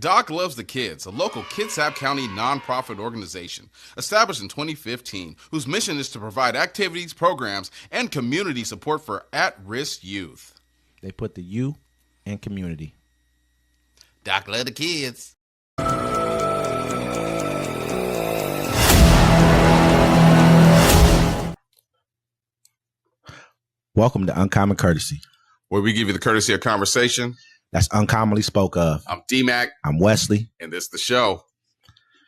Doc Loves the Kids, a local Kitsap County nonprofit organization established in 2015, whose mission is to provide activities, programs, and community support for at-risk youth. They put the you in community. Doc Loves the Kids. Welcome to Uncommon Courtesy, where we give you the courtesy of conversation that's uncommonly spoke of. I'm D-Mac. I'm Wesley. And this is the show.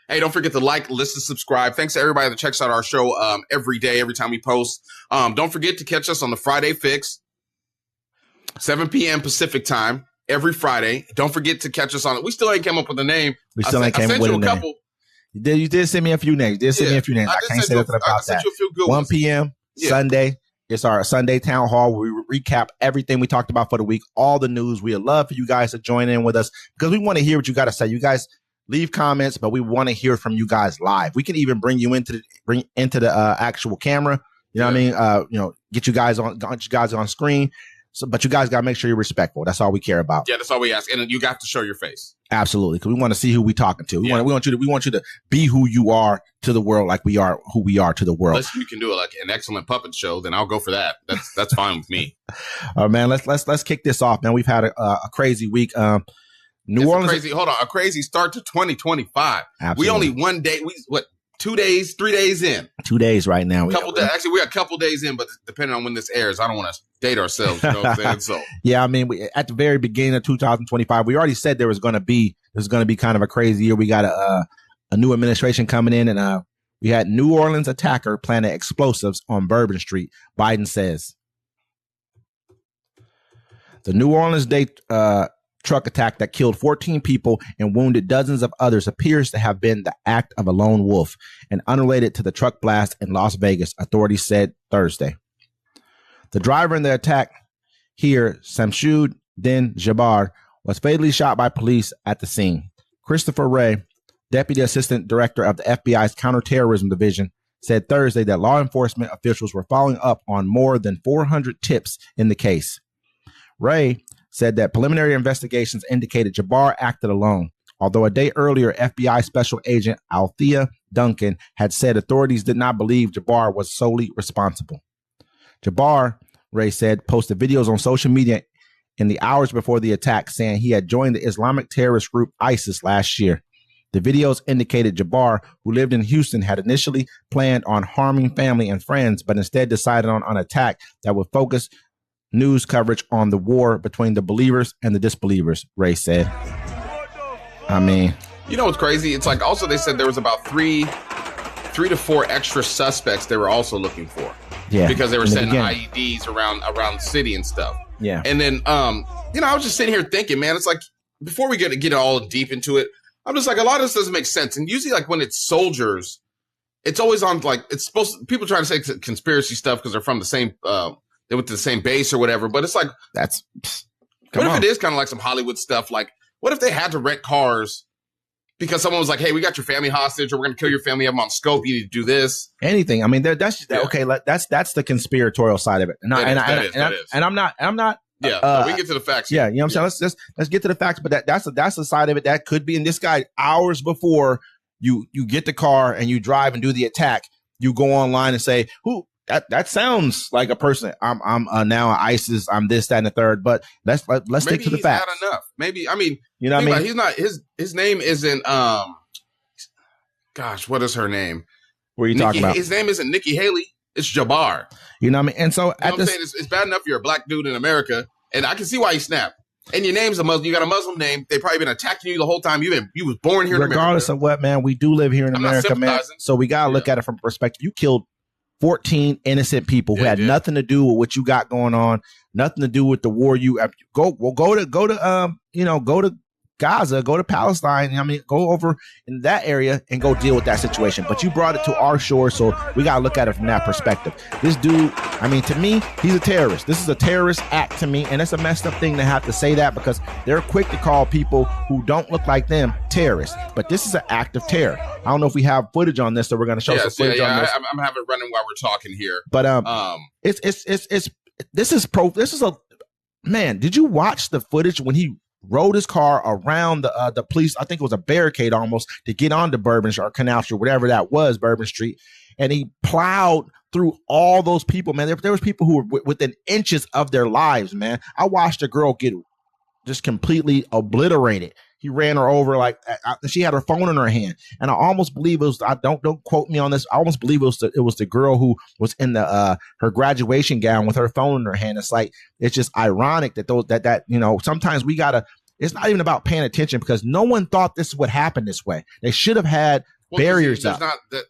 Hey, don't forget to like, listen, subscribe. Thanks to everybody that checks out our show every day, every time we post. Don't forget to catch us on the Friday Fix, 7 p.m. Pacific time, every Friday. Don't forget to catch us on it. We still ain't come up with a name. We still ain't came up with a name. You did send me a few names. I can't say nothing about that. 1 p.m. Sunday. It's our Sunday town hall where we recap everything we talked about for the week, all the news. We'd love for you guys to join in with us because we want to hear what you got to say. You guys leave comments, but we want to hear from you guys live. We can even bring you into the actual camera. You know what I mean? Get you guys on screen. So, but you guys got to make sure you're respectful. That's all we care about. Yeah, that's all we ask. And you got to show your face. Absolutely, because we want to see who we talking to. We want you to be who you are to the world, like we are who we are to the world. Unless you can do it like an excellent puppet show, then I'll go for that. That's fine with me. All right, man. Let's kick this off, man. We've had a crazy week. New Orleans. A crazy start to 2025. Absolutely. We only 1 day. 2 days, 3 days in. 2 days right now. Actually, we're a couple days in, but depending on when this airs, I don't want to date ourselves. You know what I'm saying? So yeah, I mean, at the very beginning of 2025, we already said there's going to be kind of a crazy year. We got a new administration coming in, and we had New Orleans attacker planted explosives on Bourbon Street. Biden says the New Orleans day truck attack that killed 14 people and wounded dozens of others appears to have been the act of a lone wolf and unrelated to the truck blast in Las Vegas, authorities said Thursday. The driver in the attack here, Shamsud-Din Jabbar, was fatally shot by police at the scene. Christopher Raia, Deputy Assistant Director of the FBI's Counterterrorism Division, said Thursday that law enforcement officials were following up on more than 400 tips in the case. Raia said that preliminary investigations indicated Jabbar acted alone, although a day earlier, FBI Special Agent Alethea Duncan had said authorities did not believe Jabbar was solely responsible. Jabbar, Raia said, posted videos on social media in the hours before the attack saying he had joined the Islamic terrorist group ISIS last year. The videos indicated Jabbar, who lived in Houston, had initially planned on harming family and friends, but instead decided on an attack that would focus news coverage on the war between the believers and the disbelievers, Raia said. I mean, you know what's crazy? It's like also they said there was about three to four extra suspects they were also looking for. Yeah. Because they were setting IEDs around the city and stuff. Yeah. And then I was just sitting here thinking, man, it's like before we get all deep into it, I'm just like, a lot of this doesn't make sense. And usually like when it's soldiers, it's always on like people try to say conspiracy stuff because they're from the same they went to the same base or whatever, but it's like what if it is kind of like some Hollywood stuff? Like, what if they had to rent cars because someone was like, "Hey, we got your family hostage, or we're gonna kill your family. Have them on scope. You need to do this." Anything. I mean, that's the conspiratorial side of it. And I'm not. Yeah, we can get to the facts. Yeah, you know what I'm saying. Let's get to the facts. But that's the side of it that could be. And this guy, hours before you get the car and you drive and do the attack, you go online and say, "Who?" That sounds like a person. I'm now ISIS. I'm this, that, and the third. But let's stick to the facts. Not enough. Maybe I mean, you know what I mean. He's not. His name isn't. Gosh, what is her name? What are you talking about? His name isn't Nikki Haley. It's Jabbar. You know what I mean. And so I'm saying it's bad enough you're a black dude in America, and I can see why you snapped. And your name's a Muslim. You got a Muslim name. They've probably been attacking you the whole time. You was born here. Regardless in America. of what, man, we do live here in America, man. So we gotta look at it from perspective. You killed 14 innocent people who had nothing to do with what you got going on, nothing to do with the war. Go to Gaza, go to Palestine. I mean, go over in that area and go deal with that situation. But you brought it to our shore, so we got to look at it from that perspective. This dude, I mean, to me, he's a terrorist. This is a terrorist act to me, and it's a messed up thing to have to say that because they're quick to call people who don't look like them terrorists. But this is an act of terror. I don't know if we have footage on this, so we're going to show some footage on this. I'm having it running while we're talking here. But this is a man. Did you watch the footage when he rode his car around the police. I think it was a barricade almost to get onto Bourbon or Canal Street, whatever that was, Bourbon Street. And he plowed through all those people, man. There was people who were within inches of their lives, man. I watched a girl get just completely obliterated. He ran her over she had her phone in her hand, and I almost believe it was. I don't quote me on this. I almost believe it was the girl who was in the her graduation gown with her phone in her hand. It's just ironic that sometimes we gotta. It's not even about paying attention because no one thought this would happen this way. They should have had barriers up. Not that,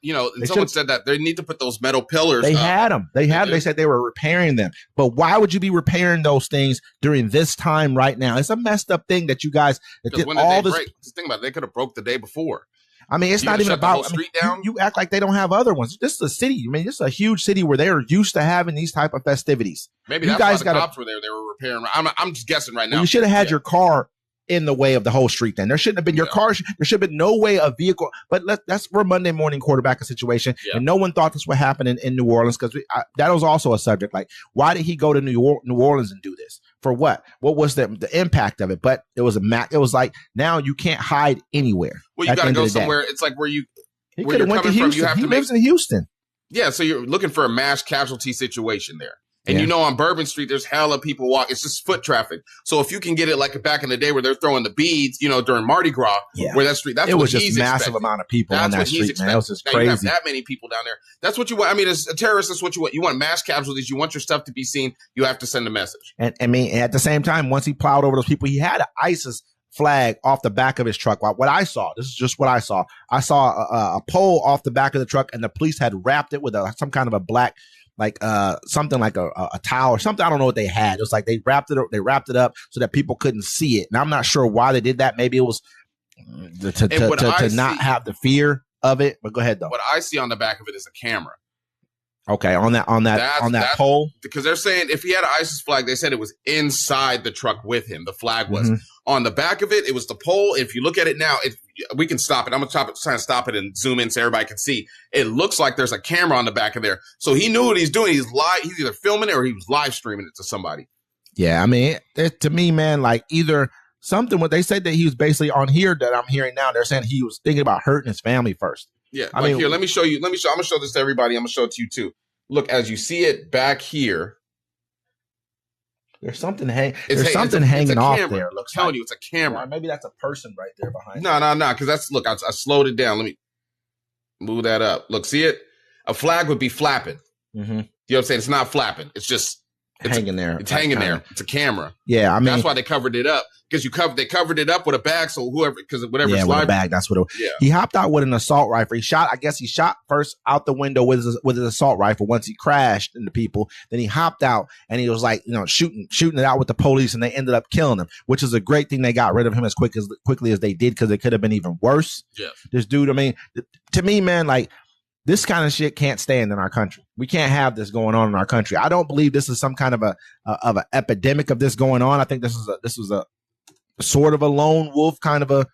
someone said that they need to put those metal pillars. They had them. They said they were repairing them. But why would you be repairing those things during this time right now? It's a messed up thing that you guys did all this. Just think about it. They could have broke the day before. I mean, it's not even about. You act like they don't have other ones. This is a city. I mean, this is a huge city where they are used to having these type of festivities. Maybe that's why the cops were there. They were repairing. I'm just guessing right now. You should have had your car in the way of the whole street. Then there shouldn't have been your car. There should have been no way a vehicle. But that's for Monday morning quarterbacking situation. Yeah. And no one thought this would happen in New Orleans because that was also a subject. Like, why did he go to New Orleans and do this? For what? What was the impact of it? But it was it was like, now you can't hide anywhere. Well, you got to go somewhere. It's like where you. He could have went to Houston. He lives in Houston. Yeah, so you're looking for a mass casualty situation there. And on Bourbon Street, there's hella people walk. It's just foot traffic. So if you can get it like back in the day where they're throwing the beads, during Mardi Gras, where that street, it was just massive amount of people on that street, man. It was just crazy. You have that many people down there. That's what you want. I mean, as a terrorist, that's what you want. You want mass casualties. You want your stuff to be seen. You have to send a message. And I mean, at the same time, once he plowed over those people, he had an ISIS flag off the back of his truck. What I saw, this is just what I saw. I saw a pole off the back of the truck, and the police had wrapped it with some kind of a black, something like a towel or something. I don't know what they had. It was like they wrapped it up so that people couldn't see it. And I'm not sure why they did that. Maybe it was to not have the fear of it. But go ahead though. What I see on the back of it is a camera. Okay, on that pole, because they're saying if he had an ISIS flag, they said it was inside the truck with him. The flag was on the back of it. It was the pole. If you look at it now, we can stop it. I'm trying to stop it and zoom in so everybody can see. It looks like there's a camera on the back of there. So he knew what he's doing. He's either filming it or he was live streaming it to somebody. Yeah, I mean, to me, man, like either something. What they said that he was basically on here that I'm hearing now. They're saying he was thinking about hurting his family first. Yeah, I mean, here, let me show you. I'm gonna show this to everybody. I'm gonna show it to you too. Look, as you see it back here. There's something hanging off there. I'm telling you, it's a camera. Yeah, maybe that's a person right there behind. No. Because I slowed it down. Let me move that up. Look, see it? A flag would be flapping. Mm-hmm. You know what I'm saying? It's not flapping. It's hanging there. It's hanging there. It's a camera. Yeah, I mean that's why they covered it up because they covered it up with a bag. So whatever. With a bag. That's what. He hopped out with an assault rifle. He shot first out the window with his assault rifle. Once he crashed into people, then he hopped out and he was like, shooting it out with the police, and they ended up killing him. Which is a great thing. They got rid of him as quickly as they did because it could have been even worse. Yeah. This dude. I mean, to me, man, like. This kind of shit can't stand in our country. We can't have this going on in our country. I don't believe this is some kind of an epidemic of this going on. I think this was a sort of a lone wolf kind of a.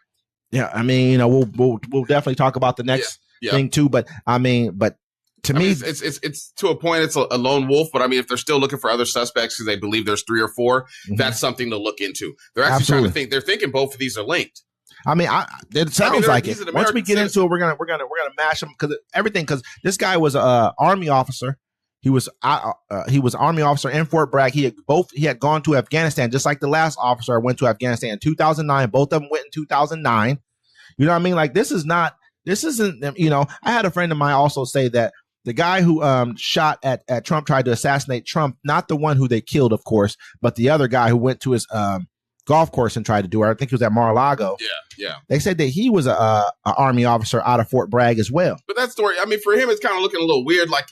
Yeah, I mean, we'll definitely talk about the next thing too. But to me, it's to a point. It's a lone wolf, but I mean, if they're still looking for other suspects because they believe there's 3 or 4, that's something to look into. They're actually trying to think. They're thinking both of these are linked. I mean, it sounds like it. Once we get into it, we're gonna mash them because this guy was a army officer. He was army officer in Fort Bragg. He had gone to Afghanistan, just like the last officer went to Afghanistan in 2009. Both of them went in 2009. You know what I mean? Like this isn't. I had a friend of mine also say that the guy who shot at Trump, tried to assassinate Trump, not the one who they killed, of course, but the other guy who went to his golf course and tried to do it. I think he was at Mar-a-Lago. Yeah. They said that he was a army officer out of Fort Bragg as well. But that story, I mean, for him, it's kind of looking a little weird. Like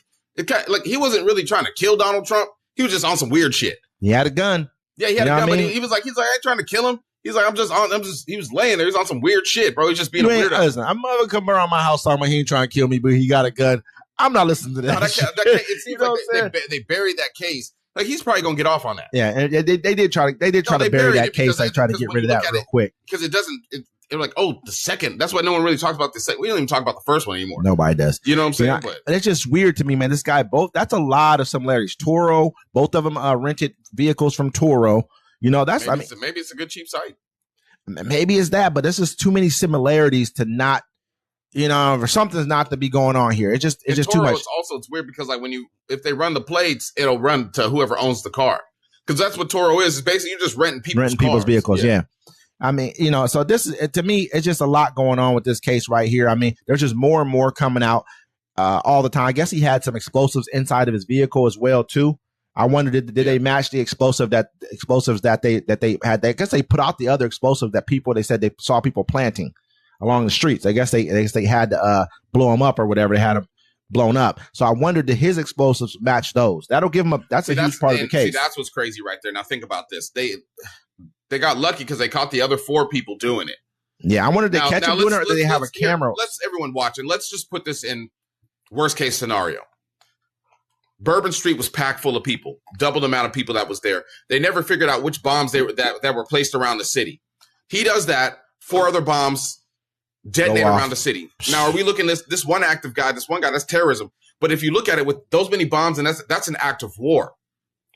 he wasn't really trying to kill Donald Trump. He was just on some weird shit. He had a gun. Yeah, he had a gun, but he was like, I ain't trying to kill him. He's like, he was laying there. He's on some weird shit, bro. He's just being a weirdo. Listen, I'm never come around my house talking about he ain't trying to kill me, but he got a gun. I'm not listening to that. It seems like they buried that case. Like he's probably gonna get off on that. Yeah, and they did try to bury that case. Like try to get rid of that real quick because it doesn't. They're like, the second. That's why no one really talks about the second. We don't even talk about the first one anymore. Nobody does. You know what I'm saying? And it's just weird to me, man. This guy, that's a lot of similarities. Toro, both of them rented vehicles from Toro. Maybe it's a good cheap site. maybe it's that, but there's just too many similarities to not, or something's not to be going on here. It's just too much. It's weird because like if they run the plates, it'll run to whoever owns the car. Because that's what Toro is. It's basically you're just renting people's vehicles. Yeah. I mean, so this is, to me, it's just a lot going on with this case right here. I mean, there's just more and more coming out all the time. I guess he had some explosives inside of his vehicle as well too. I wondered, did they match the explosives that they had? I guess they put out the other explosive that they said they saw people planting along the streets. I guess they had to blow them up or whatever. They had them blown up. So I wondered, did his explosives match those? That'll give him that's a huge part of the case. See, that's what's crazy right there. Now think about this. They got lucky because they caught the other 4 people doing it. Yeah, I wondered, did they catch them doing it, or did they have a camera? Let's everyone watching. Let's just put this in worst case scenario. Bourbon Street was packed full of people, double the amount of people that was there. They never figured out which bombs that were placed around the city. He does that. 4 other bombs detonate around the city. Now, are we looking at this one active guy, that's terrorism. But if you look at it with those many bombs, and that's an act of war.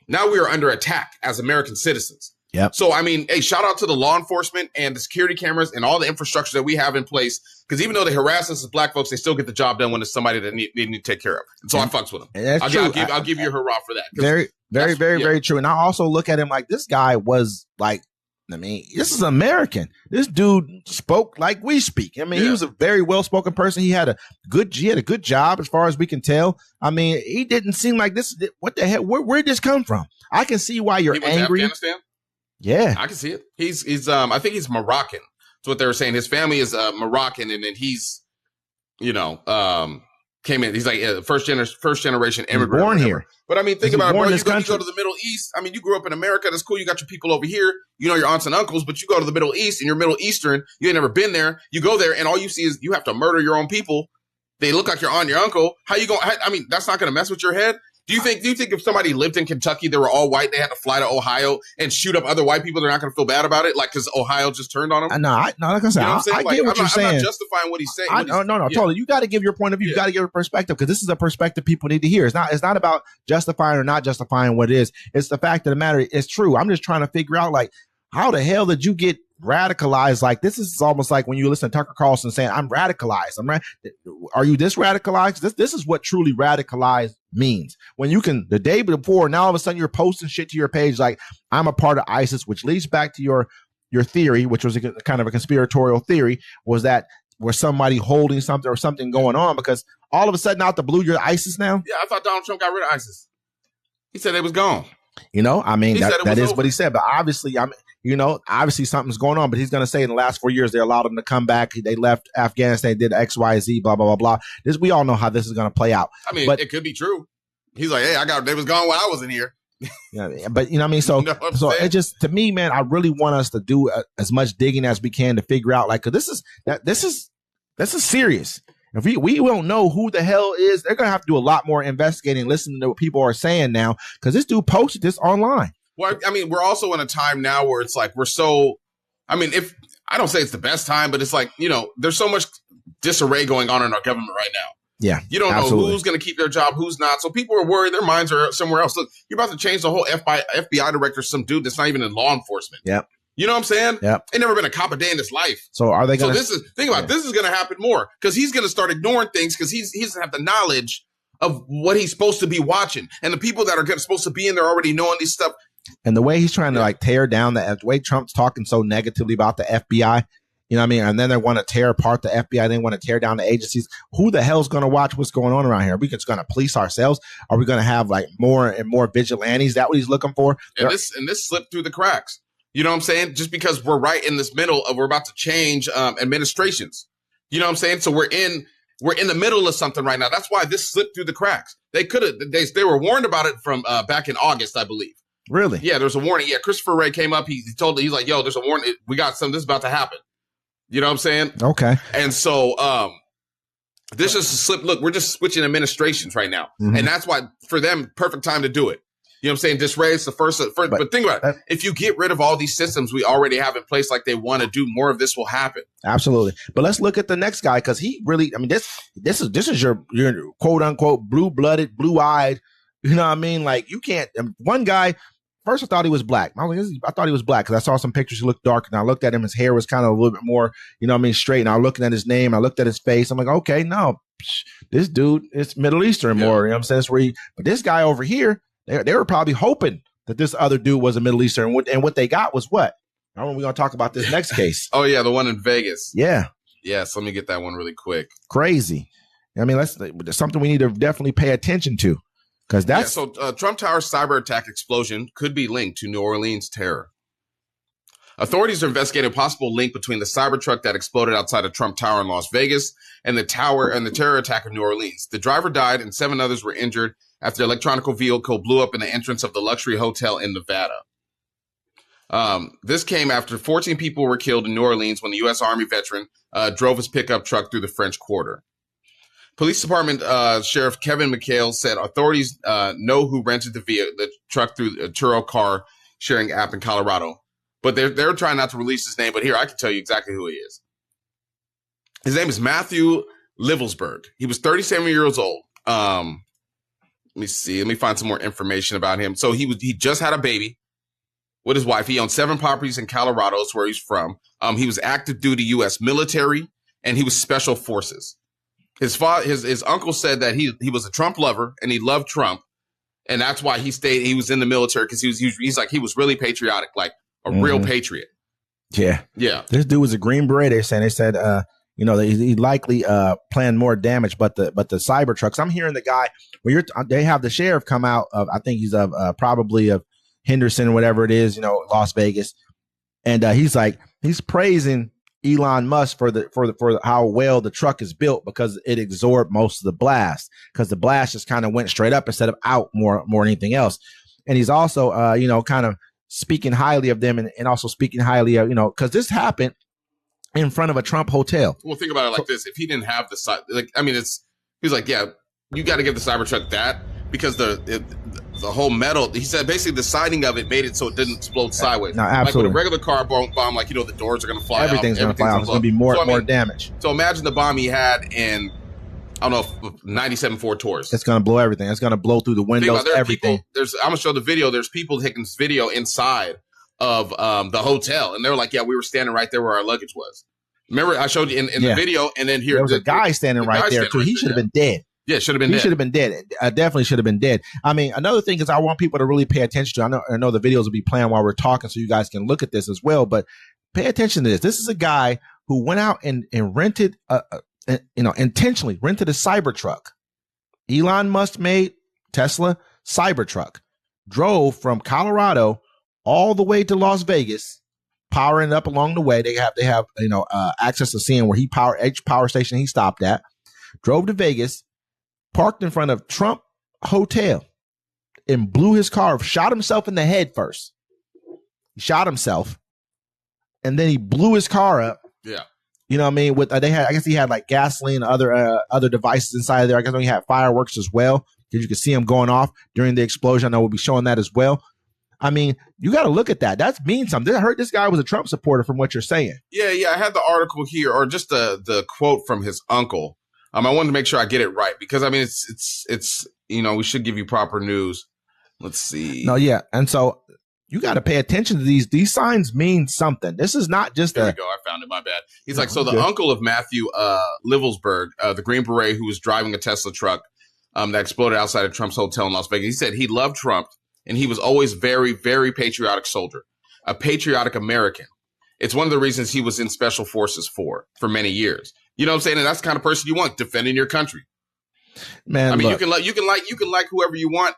Now we are under attack as American citizens. Yep. So, I mean, hey, shout out to the law enforcement and the security cameras and all the infrastructure that we have in place. Because even though they harass us as black folks, they still get the job done when it's somebody that they need to take care of. And so I fucks with them. I'll give you a hurrah for that. Very true. And I also look at him like this guy was like, I mean, this is American. This dude spoke like we speak. I mean, he was a very well-spoken person. He had a good job as far as we can tell. I mean, he didn't seem like this. What the hell? Where'd this come from? I can see why you're angry. Afghanistan? Yeah, I can see it. He's I think he's Moroccan. That's what they were saying. His family is Moroccan, and then he's, came in. He's like first generation immigrant. Born here. But I mean, think about it, bro. You go to the Middle East. I mean, you grew up in America. That's cool. You got your people over here. You know your aunts and uncles. But you go to the Middle East, and you're Middle Eastern. You ain't never been there. You go there, and all you see is you have to murder your own people. They look like your aunt, your uncle. How you going? I mean, that's not going to mess with your head. Do you think if somebody lived in Kentucky, they were all white, they had to fly to Ohio and shoot up other white people, they're not going to feel bad about it? Like, because Ohio just turned on them? No, like I said, I get what you're saying. I'm not justifying what he's saying. Totally. You got to give your point of view. You got to give a perspective, because this is a perspective people need to hear. It's not about justifying or not justifying what it is. It's the fact of the matter. It's true. I'm just trying to figure out, like, how the hell did you get radicalized? Like, this is almost like when you listen to Tucker Carlson saying, I'm radicalized. Are you this radicalized? This is what truly radicalized means. When you can, the day before, now all of a sudden you're posting shit to your page like, I'm a part of ISIS, which leads back to your theory, which was a kind of a conspiratorial theory, was that was somebody holding something or something going on, because all of a sudden out the blue, you're ISIS now? Yeah, I thought Donald Trump got rid of ISIS. He said it was gone. I mean, that is what he said. But obviously, obviously something's going on. But he's going to say in the last 4 years, they allowed them to come back. They left Afghanistan, did X, Y, Z, blah, blah, blah, blah. We all know how this is going to play out. I mean, it could be true. He's like, hey, they was gone when I wasn't here. But you know what I mean? So it just, to me, man, I really want us to do as much digging as we can to figure out, like, 'cause this is serious. If we don't know who the hell is, they're going to have to do a lot more investigating, listening to what people are saying now, because this dude posted this online. Well, I mean, we're also in a time now where it's like if I don't say it's the best time, but it's like, there's so much disarray going on in our government right now. Yeah. You don't know who's going to keep their job, who's not. So people are worried. Their minds are somewhere else. Look, you're about to change the whole FBI director, some dude that's not even in law enforcement. Yeah. You know what I'm saying? Yeah. Ain't never been a cop a day in his life. So are they going to? So this is going to happen more, because he's going to start ignoring things, because he's going to have the knowledge of what he's supposed to be watching. And the people that are supposed to be in there already knowing these stuff. And the way he's trying to like tear down the way Trump's talking so negatively about the FBI, you know what I mean? And then they want to tear apart the FBI. They want to tear down the agencies. Who the hell's going to watch what's going on around here? Are we just going to police ourselves? Are we going to have like more and more vigilantes? Is that what he's looking for? And this slipped through the cracks. You know what I'm saying? Just because we're right in this middle of, we're about to change administrations. You know what I'm saying? So we're in the middle of something right now. That's why this slipped through the cracks. They were warned about it from back in August, I believe. Really? Yeah, there's a warning. Yeah, Christopher Wray came up. He's like, yo, there's a warning. We got something. This is about to happen. You know what I'm saying? Okay. And so this is a slip. Look, we're just switching administrations right now. Mm-hmm. And that's why, for them, perfect time to do it. You know what I'm saying? Just raise the first. But think about it. If you get rid of all these systems we already have in place like they want to do, more of this will happen. Absolutely. But let's look at the next guy, because he really, I mean, this is your quote unquote blue-blooded, blue-eyed, you know what I mean? Like, you can't, one guy first I thought he was black. I thought he was black because I saw some pictures. He looked dark, and I looked at him. His hair was kind of a little bit more, straight. And I was looking at his name. I looked at his face. I'm like, okay, no, this dude is Middle Eastern more. You know what I'm saying? That's where but this guy over here, they were probably hoping that this other dude was a Middle Eastern. And what they got was what? I don't know, we're going to talk about this next case. Oh, yeah, the one in Vegas. Yeah. Yes, let me get that one really quick. Crazy. I mean, that's something we need to definitely pay attention to. Because that's Trump Tower cyber attack explosion could be linked to New Orleans terror. Authorities are investigating a possible link between the Cybertruck that exploded outside of Trump Tower in Las Vegas and the terror attack of New Orleans. The driver died and 7 others were injured after the electronic vehicle blew up in the entrance of the luxury hotel in Nevada. This came after 14 people were killed in New Orleans when the U.S. Army veteran drove his pickup truck through the French Quarter. Police Department Sheriff Kevin McHale said authorities know who rented the truck through a Turo car sharing app in Colorado. But they're trying not to release his name. But here, I can tell you exactly who he is. His name is Matthew Livelsberg. He was 37 years old. Let me see. Let me find some more information about him. So he just had a baby with his wife. He owned 7 properties in Colorado. That's where he's from. He was active duty U.S. military, and he was special forces. His uncle said that he was a Trump lover, and he loved Trump. And that's why he was in the military, because he was really patriotic, like a real patriot. Yeah. Yeah. This dude was a Green Beret. They said, he likely planned more damage, but the Cybertrucks. I'm hearing the guy they have the sheriff come out of, I think he's of probably of Henderson or whatever it is, Las Vegas. And he's praising Elon Musk for how well the truck is built because it absorbed most of the blast, because the blast just kind of went straight up instead of out more than anything else. And he's also, kind of speaking highly of them and also speaking highly of, because this happened in front of a Trump hotel. Well, think about it like this. If he didn't have he's like, yeah, you got to give the Cybertruck that, because the whole metal, he said basically the siding of it made it so it didn't explode sideways. No, absolutely. Like with a regular car bomb, the doors are going to fly Everything's going to fly off. There's going to be more damage. So imagine the bomb he had in, I don't know, 97 Ford Taurus. It's going to blow everything. It's going to blow through the windows, everything. I'm going to show the video. There's people taking this video inside of the hotel. And they were like, yeah, we were standing right there where our luggage was. Remember, I showed you in the video, and then here there was a guy standing right there too. He should have been dead. Yeah, should have been dead. He should have been dead. Definitely should have been dead. I mean, another thing is I want people to really pay attention to. I know the videos will be playing while we're talking, so you guys can look at this as well. But pay attention to this. This is a guy who went out and rented, intentionally rented a Cybertruck. Elon Musk made Tesla Cybertruck. Drove from Colorado all the way to Las Vegas, powering it up along the way. They have access to seeing where each power station he stopped at. Drove to Vegas, parked in front of Trump Hotel, and blew his car, shot himself in the head first. He shot himself, and then he blew his car up. Yeah. You know what I mean? I guess he had like gasoline and other devices inside of there. I guess he had fireworks as well, because you could see him going off during the explosion. I know we'll be showing that as well. I mean, you got to look at that. That means something. I heard this guy was a Trump supporter from what you're saying. Yeah. I had the article here, or just the quote from his uncle. I wanted to make sure I get it right, because I mean, it's we should give you proper news. Let's see. No, yeah, and so you got to pay attention to these. These signs mean something. This is not just. There we go. I found it. My bad. He's like, so the uncle of Matthew Livelsberg, the Green Beret who was driving a Tesla truck that exploded outside of Trump's hotel in Las Vegas. He said he loved Trump, and he was always very, very patriotic soldier, a patriotic American. It's one of the reasons he was in special forces for many years. You know what I'm saying? And that's the kind of person you want, defending your country. Man, I mean, look, you can like whoever you want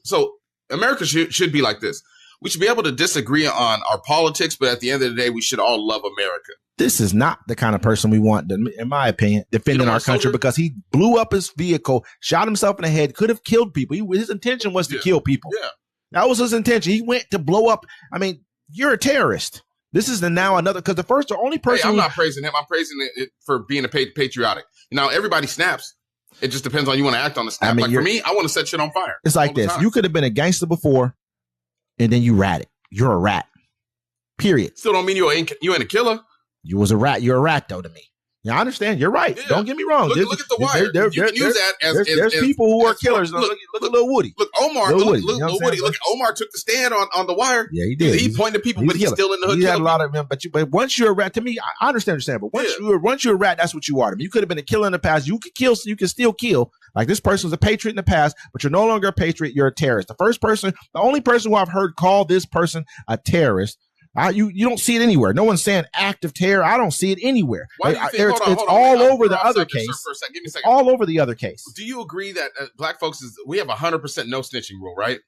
so America should be like this. We should be able to disagree on our politics, but at the end of the day, we should all love America. This is not the kind of person we want, in my opinion, defending our country, because he blew up his vehicle, shot himself in the head, could have killed people. His intention was to kill people. Yeah. That was his intention. He went to blow up. I mean, you're a terrorist. This is the only person. Hey, I'm not praising him. I'm praising it for being a patriotic. Now, everybody snaps. It just depends on you want to act on the snap. I mean, for me, I want to set shit on fire. It's like this. You could have been a gangster before, and then you ratted. You're a rat. Period. Still don't mean you ain't a killer. You was a rat. You're a rat, though, to me. Yeah, I understand. You're right. Yeah. Don't get me wrong. Look at The Wire. You can use that as there's people who are killers. Look at Lil Woody. Look, Omar. Look, Woody. Look, Omar took the stand on The Wire. Yeah, he did. He pointed people, but he's still in the hood. He had a lot of them. But once you're a rat, to me, I understand what you're saying. But once you're a rat, that's what you are. I mean, you could have been a killer in the past. You could kill, so you can still kill. Like this person was a patriot in the past, but you're no longer a patriot. You're a terrorist. The only person who I've heard call this person a terrorist. You don't see it anywhere. No one's saying act of terror. I don't see it anywhere. It's all over the other case. Give me a second. All over the other case. Do you agree that black folks we have 100% no snitching rule, right?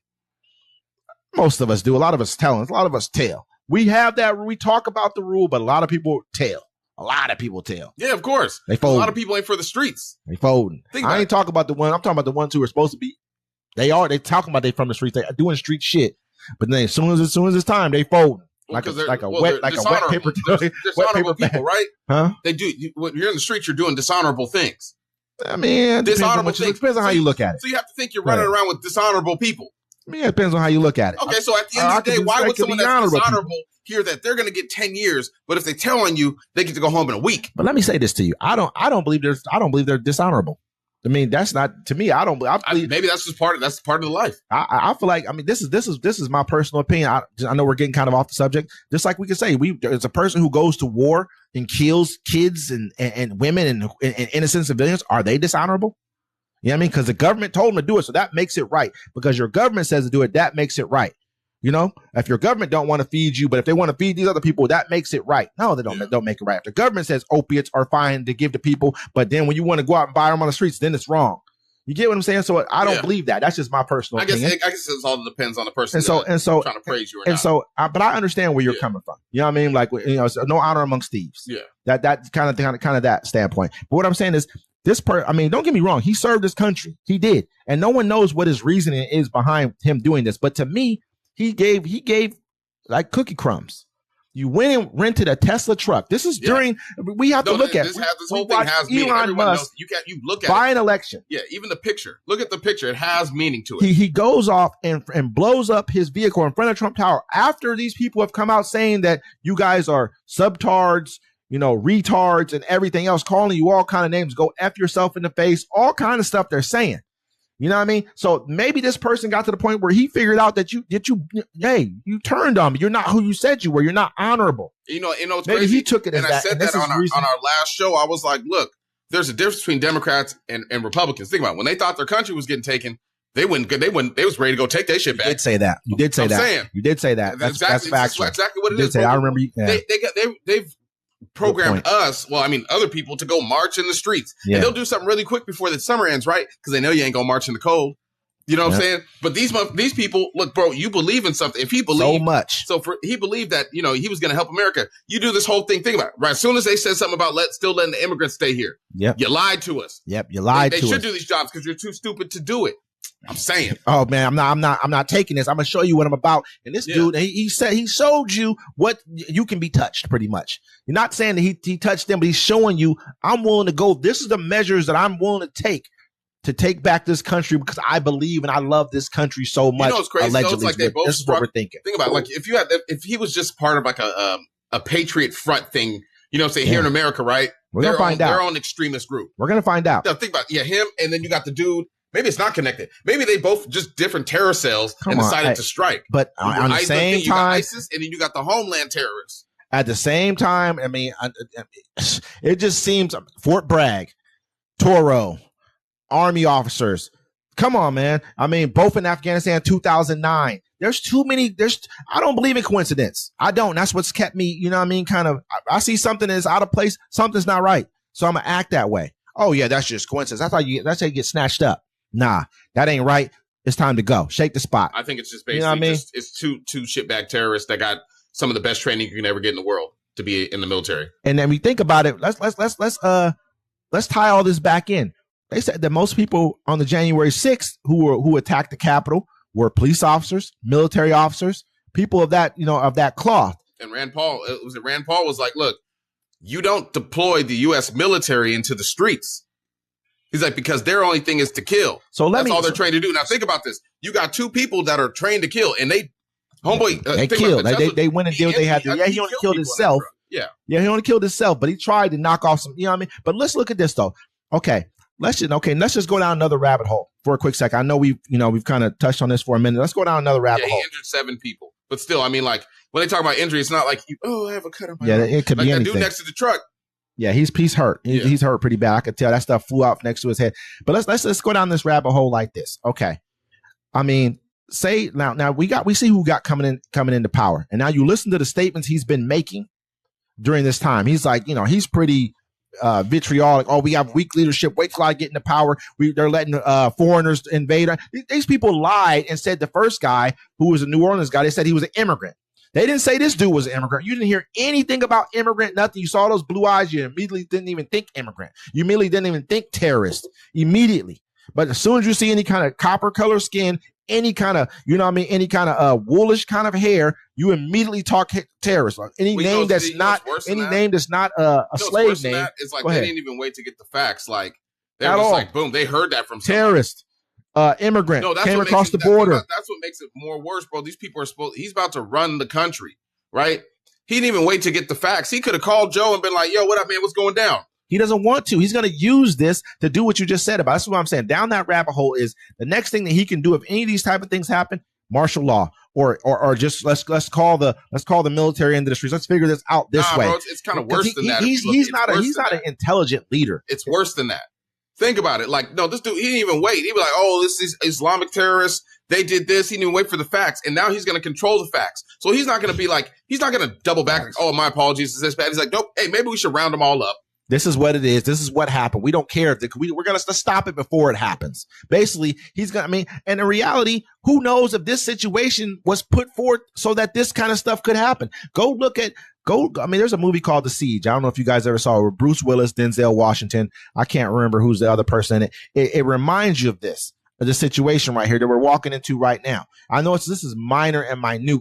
Most of us do. A lot of us tell. A lot of us tell. We have that. We talk about the rule, but a lot of people tell. A lot of people tell. Yeah, of course. They fold. A lot of people ain't for the streets. They folding. I ain't talking about the one. I'm talking about the ones who are supposed to be. They talking about they from the streets. They doing street shit. But then as soon as it's time, they folding. Like a wet paper. Dishonorable people, right? Huh? They do. When you're in the streets, you're doing dishonorable things. I mean, dishonorable things. It depends on how you look at it. So you have to think you're running around with dishonorable people. I mean, it depends on how you look at it. Okay, so at the end of the day, why would someone that's dishonorable hear that they're going to get 10 years, but if they tell on you, they get to go home in a week? But let me say this to you: I don't believe they're dishonorable. I mean, that's not to me. I believe maybe that's just part of the life. I feel like, I mean, this is my personal opinion. I know we're getting kind of off the subject. Just like we could say, there's a person who goes to war and kills kids and women and innocent civilians. Are they dishonorable? You know what I mean? Because the government told them to do it, so that makes it right. Because your government says to do it, that makes it right. You know, if your government don't want to feed you, but if they want to feed these other people, that makes it right. No, they don't make it right. If the government says opiates are fine to give to people, but then when you want to go out and buy them on the streets, then it's wrong. You get what I'm saying? So I don't believe that. That's just my personal opinion. I guess it all depends on the person. And so trying to praise you. But I understand where you're coming from. You know what I mean? Like, no honor amongst thieves. Yeah. That kind of that standpoint. But what I'm saying is, I mean, don't get me wrong. He served his country. He did. And no one knows what his reasoning is behind him doing this. But to me, he gave like cookie crumbs. You went and rented a Tesla truck. This is we have to look at this whole thing has meaning. Elon Musk you look at buy an election. Yeah, even the picture. Look at the picture. It has meaning to it. He goes off and blows up his vehicle in front of Trump Tower after these people have come out saying that you guys are subtards, retards and everything else, calling you all kind of names. Go F yourself in the face, all kind of stuff they're saying. You know what I mean? So maybe this person got to the point where he figured out that you turned on me. You're not who you said you were. You're not honorable. It's maybe crazy. He took it as and that. I said that on our last show. I was like, look, there's a difference between Democrats and Republicans. Think about it. When they thought their country was getting taken, they was ready to go take their shit back. You did say that. You did say that. That's factual. That's exactly what it is. I remember. Yeah. They've programmed us, other people to go march in the streets. Yeah. And they'll do something really quick before the summer ends, right? Because they know you ain't gonna march in the cold. You know what I'm saying? But these people, look, bro, you believe in something. If he believed so much, he believed that he was gonna help America. You do this whole thing. Think about it. Right? As soon as they said something about still letting the immigrants stay here, you lied to us. Yep, you lied to us. They should do these jobs because you're too stupid to do it. I'm saying. Oh man, I'm not taking this. I'm gonna show you what I'm about. And this dude, he showed you what you can be touched pretty much. You're not saying that he touched them, but he's showing you I'm willing to go. This is the measures that I'm willing to take back this country because I believe and I love this country so much. It's crazy. Allegedly, it's like they both this is what we're thinking. Think about it. Like if he was just part of like a Patriot Front thing, here in America, right? We're gonna find out. Their own extremist group. We're gonna find out. Now, think about him, and then you got the dude. Maybe it's not connected. Maybe they both just different terror cells decided to strike. But on the same time, you got ISIS, and then you got the homeland terrorists. At the same time, I mean, it just seems Fort Bragg, Toro, Army officers. Come on, man. I mean, both in Afghanistan, 2009. There's too many. I don't believe in coincidence. I don't. That's what's kept me. Kind of. I see something that's out of place. Something's not right. So I'm gonna act that way. Oh yeah, that's just coincidence. That's how you get snatched up. Nah, that ain't right. It's time to go. Shake the spot. I think it's just basically it's two shitbag terrorists that got some of the best training you can ever get in the world to be in the military. And then we think about it. Let's tie all this back in. They said that most people on the January 6th who attacked the Capitol were police officers, military officers, people of that of that cloth. And Rand Paul was like, look, you don't deploy the U.S. military into the streets. He's like, because their only thing is to kill. So that's all they're trained to do. Now think about this. You got two people that are trained to kill, and they killed. They went and did what they had to. Yeah, he only killed himself. Yeah. Yeah, he only killed himself, but he tried to knock off some, you know what I mean? But let's look at this though. Okay. Let's just go down another rabbit hole for a quick second. I know we've kind of touched on this for a minute. Let's go down another rabbit hole. He injured 7 people. But still, I mean, like, when they talk about injury, it's not like, I have a cut on my arm. It could like be that anything. dude next to the truck. Yeah, he's hurt. He's hurt pretty bad. I could tell that stuff flew out next to his head. But let's go down this rabbit hole like this. Okay. I mean, say now we see who got coming into power. And now you listen to the statements he's been making during this time. He's like, he's pretty vitriolic. Oh, we have weak leadership. Wait till I get into power. They're letting foreigners invade. These people lied and said the first guy who was a New Orleans guy, they said he was an immigrant. They didn't say this dude was an immigrant. You didn't hear anything about immigrant, nothing. You saw those blue eyes. You immediately didn't even think immigrant. You immediately didn't even think terrorist immediately. But as soon as you see any kind of copper color skin, any kind of, any kind of woolish kind of hair, you immediately talk terrorist. Any name that's not a slave name. It's like they didn't even wait to get the facts. Like they were just like, boom, they heard that from terrorist. Immigrant came across the border. That's what makes it more worse, bro. These people he's about to run the country, right? He didn't even wait to get the facts. He could have called Joe and been like, yo, what up, man? What's going down? He doesn't want to. He's going to use this to do what you just said about. That's what I'm saying. Down that rabbit hole is the next thing that he can do if any of these type of things happen. Martial law, or just let's call the military industries. Let's figure this out this way. Bro, it's kind of worse than that. He's not an intelligent leader. It's worse than that. Think about it. Like, no, this dude, he didn't even wait. He was like, oh, this is Islamic terrorists. They did this. He didn't even wait for the facts. And now he's going to control the facts. So he's not going to be like, he's not going to double back. Oh, my apologies. Is this bad? He's like, nope. Hey, maybe we should round them all up. This is what it is. This is what happened. We don't care. We're going to stop it before it happens. Basically, and in reality, who knows if this situation was put forth so that this kind of stuff could happen? There's a movie called The Siege. I don't know if you guys ever saw it with Bruce Willis, Denzel Washington. I can't remember who's the other person in it. It reminds you of this situation right here that we're walking into right now. I know this is minor and minute.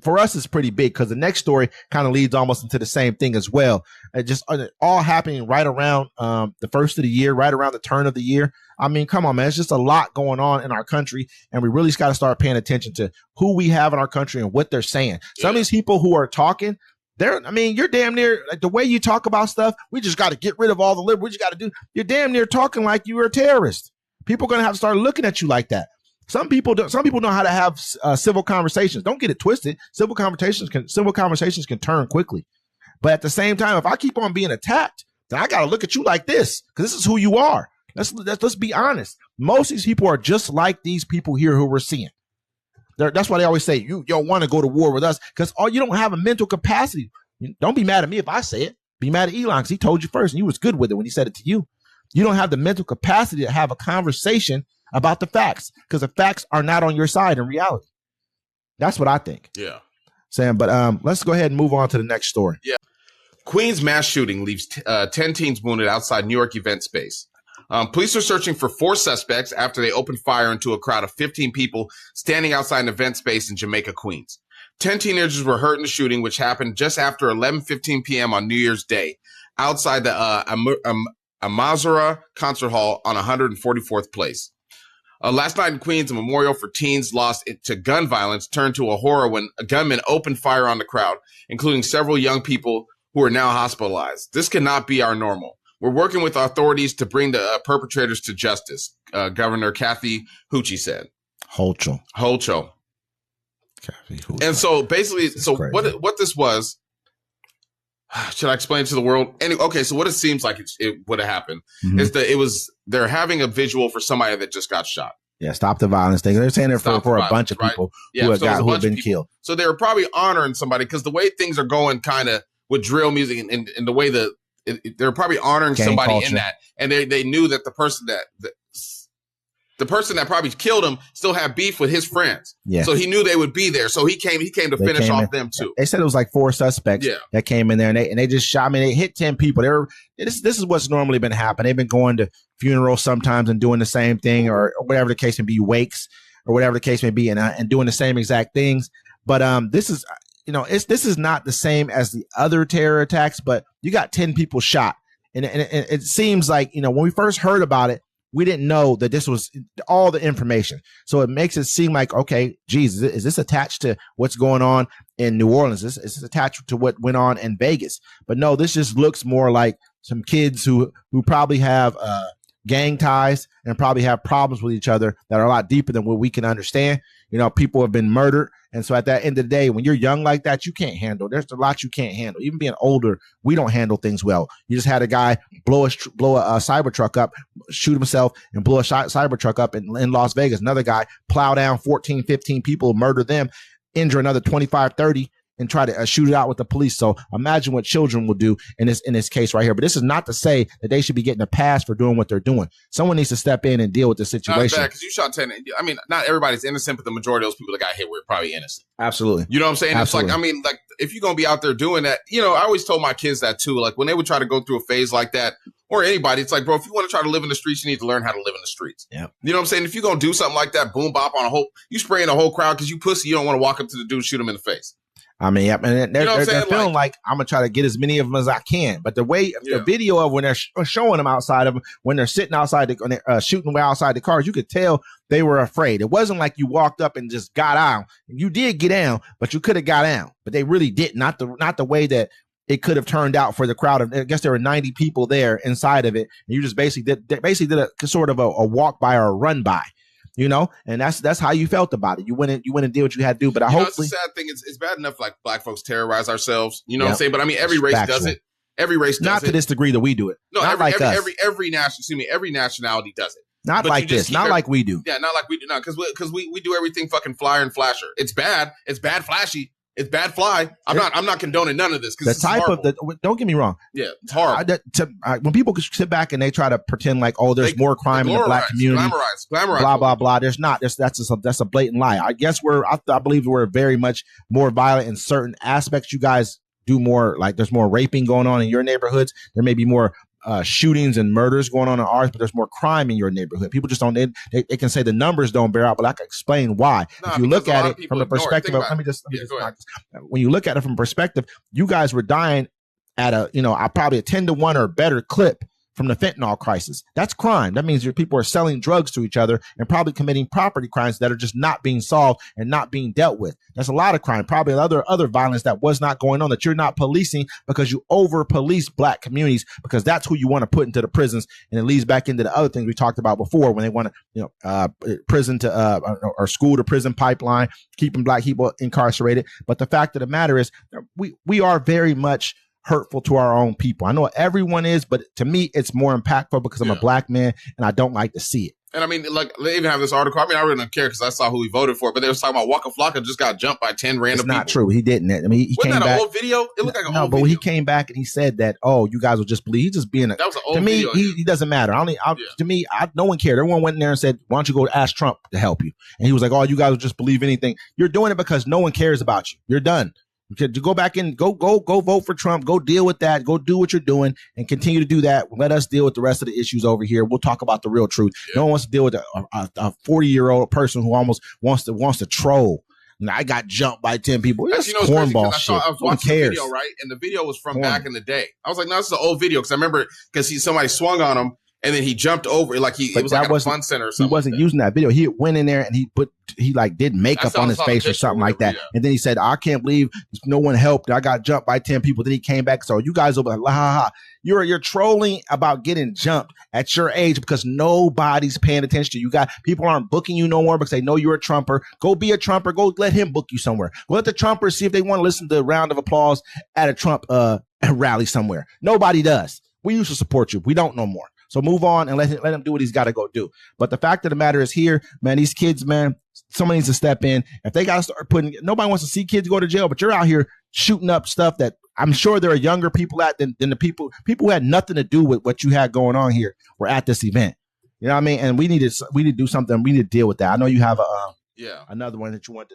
For us, it's pretty big because the next story kind of leads almost into the same thing as well. It just all happening right around the first of the year, right around the turn of the year. I mean, come on, man. It's just a lot going on in our country, and we really got to start paying attention to who we have in our country and what they're saying. Some of these people who are talking, you're damn near, like the way you talk about stuff, we just got to get rid of all the liberals. We just got to do, you're damn near talking like you were a terrorist. People are going to have to start looking at you like that. Some people know how to have civil conversations. Don't get it twisted. Civil conversations can turn quickly. But at the same time, if I keep on being attacked, then I got to look at you like this because this is who you are. Let's be honest. Most of these people are just like these people here who we're seeing. That's why they always say, you don't want to go to war with us because you don't have a mental capacity. Don't be mad at me if I say it. Be mad at Elon because he told you first and you was good with it when he said it to you. You don't have the mental capacity to have a conversation about the facts because the facts are not on your side in reality. That's what I think. Yeah. Sam, but let's go ahead and move on to the next story. Yeah. Queens mass shooting leaves 10 teens wounded outside New York event space. Police are searching for 4 suspects after they opened fire into a crowd of 15 people standing outside an event space in Jamaica, Queens. 10 teenagers were hurt in the shooting, which happened just after 11:15 p.m. on New Year's Day outside the Amazura Concert Hall on 144th Place. Last night in Queens, a memorial for teens lost to gun violence turned to a horror when a gunman opened fire on the crowd, including several young people who are now hospitalized. This cannot be our normal. We're working with authorities to bring the perpetrators to justice, Governor Kathy Hochul said. Hochul. And so basically, what this was, should I explain it to the world? Okay, so what it seems like it would have happened is that they're having a visual for somebody that just got shot. Yeah, stop the violence thing. They're saying it for a bunch of people who have been killed. So they were probably honoring somebody because the way things are going kind of with drill music and the way they're probably honoring somebody culture in that. And they knew that the person that probably killed him still had beef with his friends. Yeah. So he knew they would be there. So he came to finish off them too. They said it was like 4 suspects that came in there and they just shot. I mean, they hit 10 people. This is what's normally been happening. They've been going to funerals sometimes and doing the same thing or whatever the case may be, wakes or whatever the case may be, and doing the same exact things. But this is, this is not the same as the other terror attacks, but you got 10 people shot. And it seems like, when we first heard about it, we didn't know that this was all the information. So it makes it seem like, okay, geez, is this attached to what's going on in New Orleans? Is this attached to what went on in Vegas? But no, this just looks more like some kids who probably have gang ties and probably have problems with each other that are a lot deeper than what we can understand. You know, people have been murdered. And so at that end of the day, when you're young like that, you can't handle. There's a lot you can't handle. Even being older, we don't handle things well. You just had a guy blow a cyber truck up, shoot himself, and blow a cyber truck up in Las Vegas. Another guy plow down 14, 15 people, murder them, injure another 25, 30, and try to shoot it out with the police. So imagine what children will do in this case right here. But this is not to say that they should be getting a pass for doing what they're doing. Someone needs to step in and deal with the situation. Because you shot 10. I mean, not everybody's innocent, but the majority of those people that got hit were probably innocent. Absolutely. You know what I'm saying? Absolutely. It's like, I mean, like, if you're going to be out there doing that, you know, I always told my kids that too. Like, when they would try to go through a phase like that, or anybody, it's like, bro, if you want to try to live in the streets, you need to learn how to live in the streets. Yeah. You know what I'm saying? If you're going to do something like that, boom, bop on you spraying a whole crowd because you pussy, you don't want to walk up to the dude and shoot him in the face. I mean, yep, and they're feeling like I'm gonna try to get as many of them as I can. But the way the video of when they're showing them outside of them, when they're sitting outside, when they're shooting away outside the cars, you could tell they were afraid. It wasn't like you walked up and just got out. You did get down, but you could have got down. But they really did not the way that it could have turned out for the crowd of. I guess there were 90 people there inside of it, and you just basically did a sort of a walk by or a run by. You know, and that's how you felt about it. You went and did what you had to do. But hopefully, it's a sad thing. It's bad enough like black folks terrorize ourselves. You know what I'm saying? But I mean, every race does it. Every race does it. Not to this degree that we do it. No, not like us. Every nationality does it. Not like this. Not like we do. Yeah, not like we do. Not because we do everything fucking flyer and flasher. It's bad. It's bad flashy. It's bad fly. I'm not condoning none of this. The type of don't get me wrong. Yeah, it's horrible. When people sit back and they try to pretend like, oh, there's more crime in the black community, glamorize, blah blah blah. There's not. That's a blatant lie. I guess I believe we're very much more violent in certain aspects. You guys do more, like there's more raping going on in your neighborhoods. There may be more shootings and murders going on in ours, but there's more crime in your neighborhood. People just don't. They can say the numbers don't bear out, but I can explain why. If you look at it from the perspective of, when you look at it from perspective, you guys were dying at probably a 10-to-1 or better clip from the fentanyl crisis. That's crime. That means your people are selling drugs to each other and probably committing property crimes that are just not being solved and not being dealt with. That's a lot of crime, probably other violence that was not going on, that you're not policing because you over police black communities, because that's who you want to put into the prisons. And it leads back into the other things we talked about before, when they want to, prison to or school to prison pipeline, keeping black people incarcerated. But the fact of the matter is, we are very much hurtful to our own people. I know everyone is, but to me, it's more impactful because I'm a black man and I don't like to see it. And I mean, like, they even have this article. I mean, I really don't care because I saw who he voted for, but they was talking about Waka Flocka just got jumped by 10 random people. It's not true. He didn't. I mean, he came back. Wasn't that an old video? It looked like an old video. No, but he came back and he said that, oh, you guys will just believe. He's just being that was an old to me, video. He doesn't matter. To me, no one cared. Everyone went in there and said, why don't you go ask Trump to help you? And he was like, oh, you guys will just believe anything. You're doing it because no one cares about you. You're done. You go back in, go vote for Trump, go deal with that, go do what you're doing and continue to do that. Let us deal with the rest of the issues over here. We'll talk about the real truth. Yeah. No one wants to deal with a 40-year-old person who almost wants to troll. And I got jumped by 10 people. That's cornball shit. I was watching the video, right? And the video was from back in the day. I was like, no, this is an old video because I remember somebody swung on him. And then he jumped over, like it was like a fun center or something. He wasn't using that video. He went in there and he did makeup on his face or something like that. Yeah. And then he said, I can't believe no one helped. I got jumped by 10 people. Then he came back. So you guys will be like, ha ha. You're trolling about getting jumped at your age because nobody's paying attention to you. People aren't booking you no more because they know you're a Trumper. Go be a Trumper. Go let him book you somewhere. Go let the Trumpers see if they want to listen to a round of applause at a Trump rally somewhere. Nobody does. We used to support you. We don't no more. So move on and let him do what he's got to go do. But the fact of the matter is here, man, these kids, man, someone needs to step in. If they got to start nobody wants to see kids go to jail, but you're out here shooting up stuff that I'm sure there are younger people than the people who had nothing to do with what you had going on here were at this event. You know what I mean? And we need to do something. We need to deal with that. I know you have another one that you want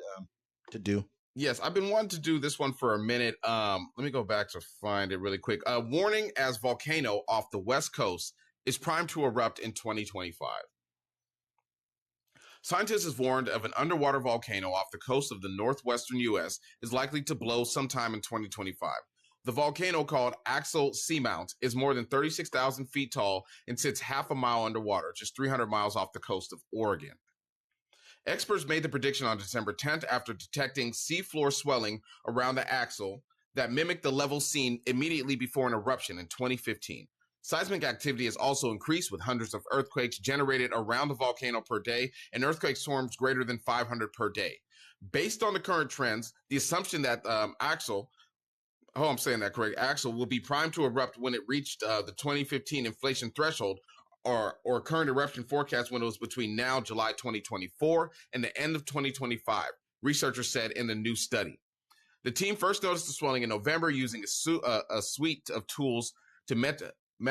to do. Yes, I've been wanting to do this one for a minute. Let me go back to find it really quick. Warning as volcano off the West Coast is primed to erupt in 2025. Scientists have warned of an underwater volcano off the coast of the northwestern U.S. is likely to blow sometime in 2025. The volcano, called Axel Seamount, is more than 36,000 feet tall and sits half a mile underwater, just 300 miles off the coast of Oregon. Experts made the prediction on December 10th after detecting seafloor swelling around the axle that mimicked the level seen immediately before an eruption in 2015. Seismic activity has also increased, with hundreds of earthquakes generated around the volcano per day and earthquake swarms greater than 500 per day. Based on the current trends, the assumption that Axel will be primed to erupt when it reached the 2015 inflation threshold, or current eruption forecast windows between now, July 2024, and the end of 2025, researchers said in the new study. The team first noticed the swelling in November using a suite of tools to monitor the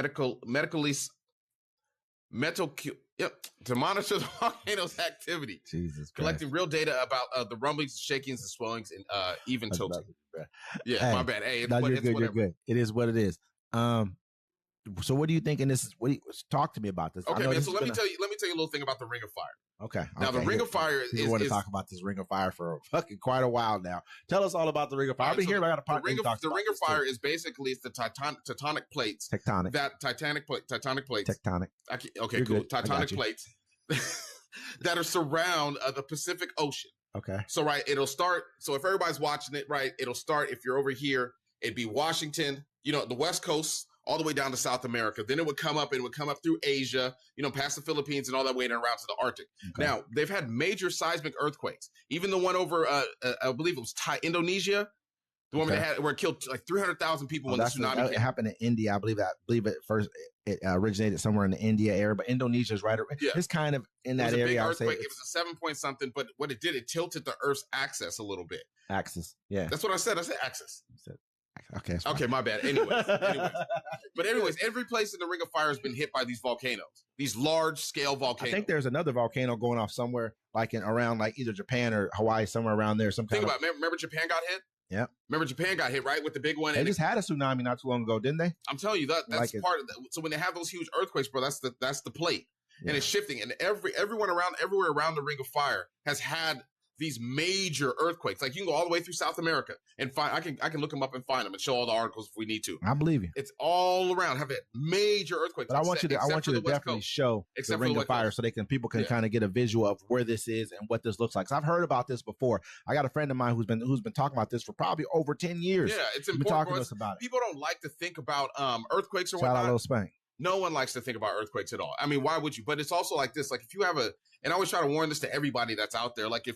volcano's activity. Jesus Christ. Collecting real data about the rumblings, shakings, and swellings, and even tilting. Yeah, hey, my bad. Hey, you're good. You're good. It is what it is. So what do you think? And this is talk to me about this. Okay, man. So let me tell you a little thing about the Ring of Fire. Okay. Now the Ring of Fire is. We want to talk about this Ring of Fire for fucking quite a while now. Tell us all about the Ring of Fire. I've been here. I got a part. The Ring of Fire is basically it's the tectonic plates. Tectonic. Titanic plates. Tectonic. Okay, You're cool. Good. Tectonic plates that are surround the Pacific Ocean. Okay. So it'll start. So if everybody's watching it, it'll start. If you're over here, it'd be Washington. The West Coast, all the way down to South America. Then it would come up through Asia, past the Philippines and all that way and around to the Arctic. Okay. Now, they've had major seismic earthquakes. Even the one over, I believe it was Indonesia, the one where it killed like 300,000 people when the tsunami hit. It happened in India. I believe it first it originated somewhere in the India area, but Indonesia's right. Yeah. It's kind of in that area. It was a big earthquake. It was a 7 point something, but what it did, it tilted the Earth's axis a little bit. Axis, yeah. That's what I said. I said axis. Okay, my bad. Anyways. But every place in the Ring of Fire has been hit by these volcanoes, these large scale volcanoes. I think there's another volcano going off somewhere, like around either Japan or Hawaii, somewhere around there. Remember Japan got hit? Yeah. Remember Japan got hit, right, with the big one. They just had a tsunami not too long ago, didn't they? I'm telling you that's part of that. So when they have those huge earthquakes, bro, that's the plate, and it's shifting, and everywhere around the Ring of Fire has had these major earthquakes. Like you can go all the way through South America and find. I can look them up and find them and show all the articles if we need to. I believe you. It's all around. Have it major earthquakes. But I want you to definitely show the Ring of Fire so people can kind of get a visual of where this is and what this looks like. So I've heard about this before. I got a friend of mine who's been talking about this for probably over 10 years. Yeah, it's important. Been talking to us about it. People don't like to think about earthquakes or whatnot. Shout out Lil Spank. No one likes to think about earthquakes at all. I mean, why would you? But it's also like this. Like if you have and I always try to warn this to everybody that's out there. Like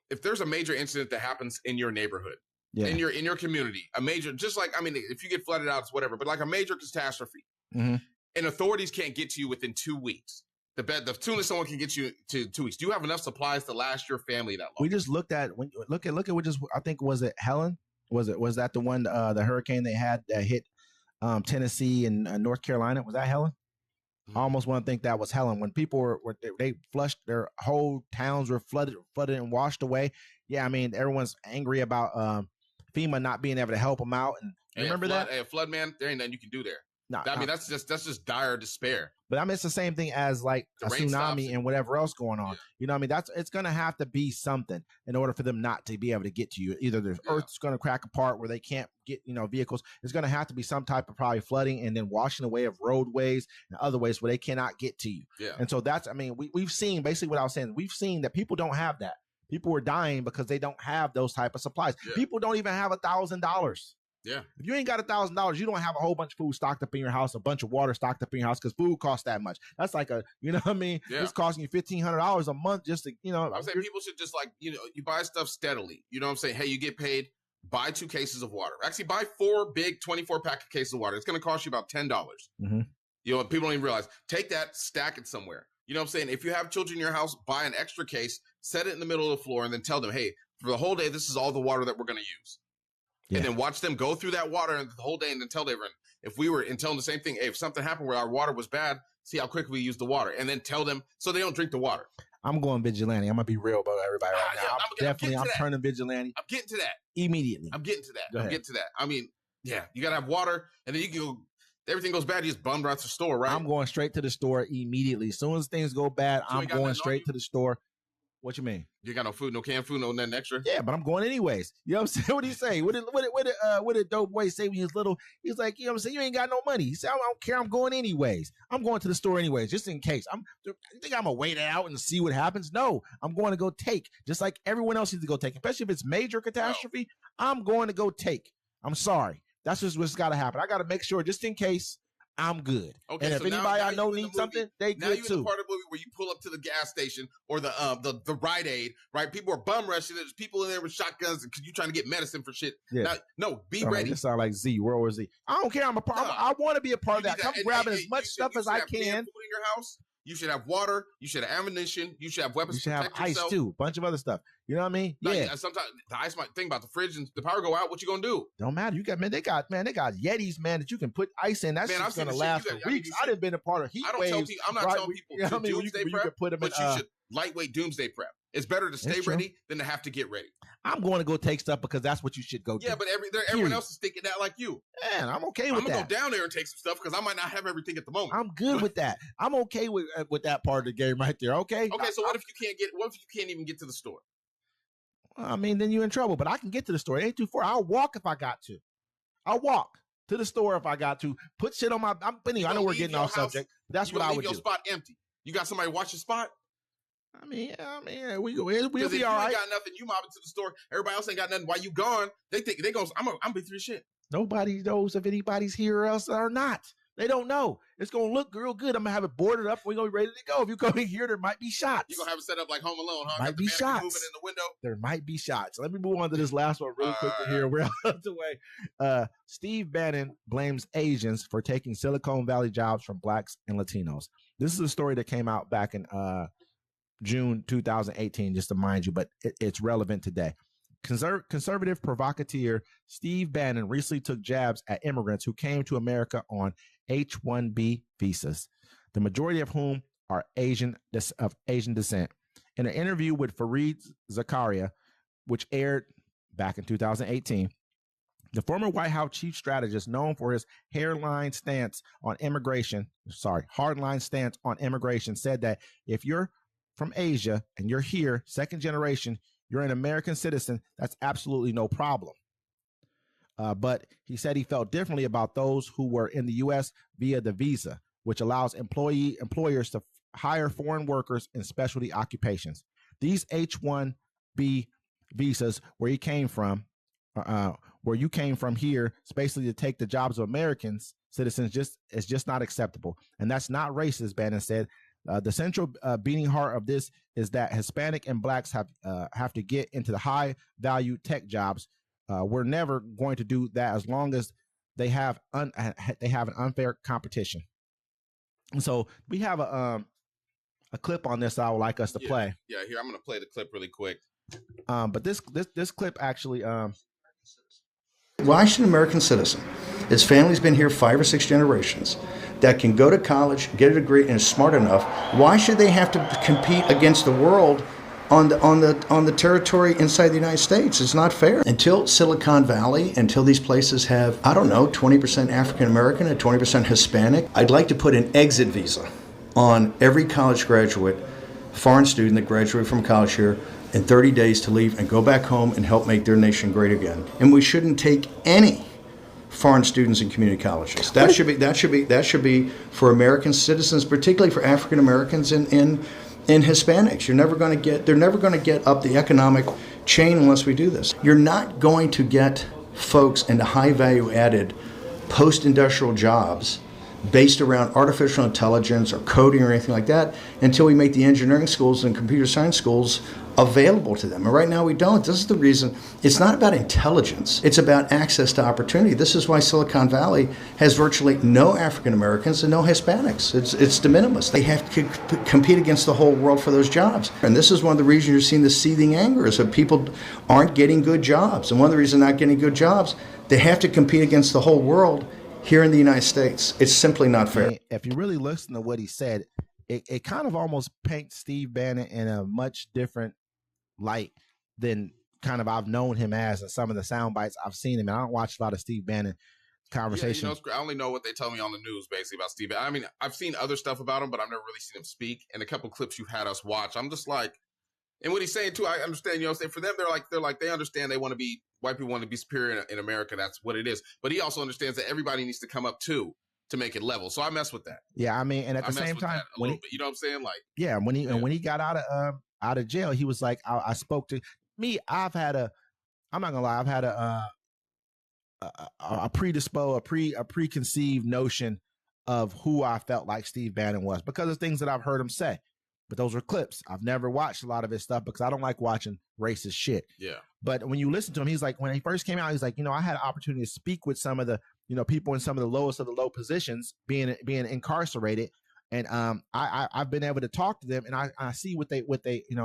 if there's a major incident that happens in your neighborhood, in your community, a major, just like, if you get flooded out, it's whatever, but like a major catastrophe, and authorities can't get to you within 2 weeks. The soonest someone can get you to 2 weeks. Do you have enough supplies to last your family that long? We just look at I think, was it Helen? Was that the one, the hurricane they had that hit Tennessee and North Carolina? Was that Helen? I almost want to think that was Helen. When people they flushed, their whole towns were flooded and washed away. Yeah, everyone's angry about FEMA not being able to help them out. And remember that? Hey, a flood, man, there ain't nothing you can do there. No, that's just dire despair. But it's the same thing as like a tsunami and whatever else going on. Yeah. It's going to have to be something in order for them not to be able to get to you. Either there's Earth's going to crack apart where they can't get, vehicles. It's going to have to be some type of probably flooding and then washing away of roadways and other ways where they cannot get to you. Yeah. And so we've seen basically what I was saying. We've seen that people don't have that. People are dying because they don't have those type of supplies. Yeah. People don't even have $1,000. Yeah. If you ain't got $1,000, you don't have a whole bunch of food stocked up in your house, a bunch of water stocked up in your house, because food costs that much. That's like Yeah. It's costing you $1,500 a month just to, I'm saying people should just you buy stuff steadily. You know what I'm saying? Hey, you get paid, buy 2 cases of water. Actually, buy 4 big 24-pack cases of water. It's going to cost you about $10. Mm-hmm. People don't even realize. Take that, stack it somewhere. You know what I'm saying? If you have children in your house, buy an extra case, set it in the middle of the floor, and then tell them, hey, for the whole day, this is all the water that we're going to use. Yeah. And then watch them go through that water the whole day and then tell everyone, tell them the same thing, hey, if something happened where our water was bad, see how quick we use the water. And then tell them so they don't drink the water. I'm going vigilante. I'm going to be real about everybody right now. I'm turning vigilante. I'm getting to that. Immediately. I'm getting to that. You got to have water, and then you can go, everything goes bad, you just bum right to the store, right? I'm going straight to the store immediately. As soon as things go bad, I'm going straight to the store. What you mean? You got no food, no canned food, no nothing extra? Yeah, but I'm going anyways. You know what I'm saying? What did he say? What did Dope Boy say when he was little? He's like, you know what I'm saying? You ain't got no money. He said, I don't care. I'm going anyways. I'm going to the store anyways, just in case. You think I'm going to wait it out and see what happens? No, I'm going to go take, just like everyone else needs to go take, especially if it's major catastrophe. I'm going to go take. I'm sorry. That's just what's got to happen. I got to make sure, just in case, I'm good. Okay, and if anybody I know needs something, they good too. Now you're in the part of the movie where you pull up to the gas station or the Rite Aid, right? People are bum rushing. There's people in there with shotguns because you're trying to get medicine for shit. Yeah. Now, be ready. This sound like Z, World War Z. I don't care. I'm a part. I want to be a part of that. I'm grabbing as much stuff as I can. Food in your house. You should have water. You should have ammunition. You should have weapons. You should have ice too. Bunch of other stuff. You know what I mean? Yeah. Sometimes the ice might think about the fridge and the power go out. What you gonna do? Don't matter. You got They got Yetis, man, that you can put ice in. That's just gonna last for weeks. I done been a part of heat waves. I'm not telling people to doomsday prep, but you should lightweight doomsday prep. It's better to stay ready than to have to get ready. I'm going to go take stuff because that's what you should go do. Yeah, but everyone else is thinking that like you. Man, I'm okay with that. I'm going to go down there and take some stuff because I might not have everything at the moment. I'm good with that. I'm okay with that part of the game right there, okay? Okay, so what if you can't even get to the store? I mean, then you're in trouble, but I can get to the store. It ain't too far. I'll walk if I got to. I'll walk to the store if I got to. Put shit on my... I know we're getting off subject. That's what I would do. Leave your spot empty. You got somebody watch your spot? I mean, we'll be all right. If you ain't got nothing, you mob into the store. Everybody else ain't got nothing. While you gone, they think they goes. I'm be through shit. Nobody knows if anybody's here or else or not. They don't know. It's gonna look real good. I'm gonna have it boarded up. We're gonna be ready to go. If you come in here, there might be shots. You're gonna have it set up like Home Alone, huh? Might be shots. Moving in the window. There might be shots. Let me move on to this last one really quickly here. We're out of the way. Steve Bannon blames Asians for taking Silicon Valley jobs from blacks and Latinos. This is a story that came out back in June 2018, just to mind you, but it's relevant today. Conservative provocateur Steve Bannon recently took jabs at immigrants who came to America on H-1B visas, the majority of whom are Asian descent. In an interview with Fareed Zakaria, which aired back in 2018, the former White House chief strategist, known for his hardline stance on immigration, said that if you're from Asia and you're here, second generation, you're an American citizen, that's absolutely no problem. But he said he felt differently about those who were in the U.S. via the visa, which allows employers to hire foreign workers in specialty occupations. These H-1B visas, where you came from here, it's basically to take the jobs of Americans citizens, is just not acceptable. And that's not racist, Bannon said. The central beating heart of this is that Hispanic and blacks have to get into the high value tech jobs. We're never going to do that as long as they have an unfair competition. And so we have a clip on this I would like us to play. Yeah, here I'm going to play the clip really quick. But this clip actually. Why should an American citizen, his family's been here 5 or 6 generations, that can go to college, get a degree, and is smart enough, why should they have to compete against the world on the territory inside the United States? It's not fair. Until Silicon Valley, until these places have, 20% African American and 20% Hispanic, I'd like to put an exit visa on every college graduate, foreign student that graduated from college here, in 30 days to leave and go back home and help make their nation great again. And we shouldn't take any foreign students in community colleges. That should be for American citizens, particularly for African Americans and Hispanics. They're never going to get up the economic chain unless we do this. You're not going to get folks into high value added post-industrial jobs based around artificial intelligence or coding or anything like that until we make the engineering schools and computer science schools available to them. And right now we don't. This is the reason. It's not about intelligence. It's about access to opportunity. This is why Silicon Valley has virtually no African Americans and no Hispanics. It's de minimis. They have to compete against the whole world for those jobs. And this is one of the reasons you're seeing the seething anger is that people aren't getting good jobs. And one of the reasons they're not getting good jobs, they have to compete against the whole world here in the United States. It's simply not fair. If you really listen to what he said, it kind of almost paints Steve Bannon in a much different light than kind of I've known him as, and some of the sound bites I've seen him. And I don't watch a lot of Steve Bannon conversations. I only know what they tell me on the news basically about Steve Bannon. I mean, I've seen other stuff about him, but I've never really seen him speak. And a couple clips you had us watch, I'm just like, And what he's saying too, I understand. You know, for them, they understand white people want to be superior in America. That's what it is. But he also understands that everybody needs to come up too to make it level. So I mess with that. Yeah, I mean, and at the same time, when he, you know what I'm saying? Like, yeah, when he got out of jail, he was like, I spoke to me. I'm not gonna lie, I've had a preconceived notion of who I felt like Steve Bannon was because of things that I've heard him say. But those were clips. I've never watched a lot of his stuff because I don't like watching racist shit. Yeah. But when you listen to him, he's like, when he first came out, he's like, I had an opportunity to speak with some of the, people in some of the lowest of the low positions being incarcerated. And I've been able to talk to them and I see what they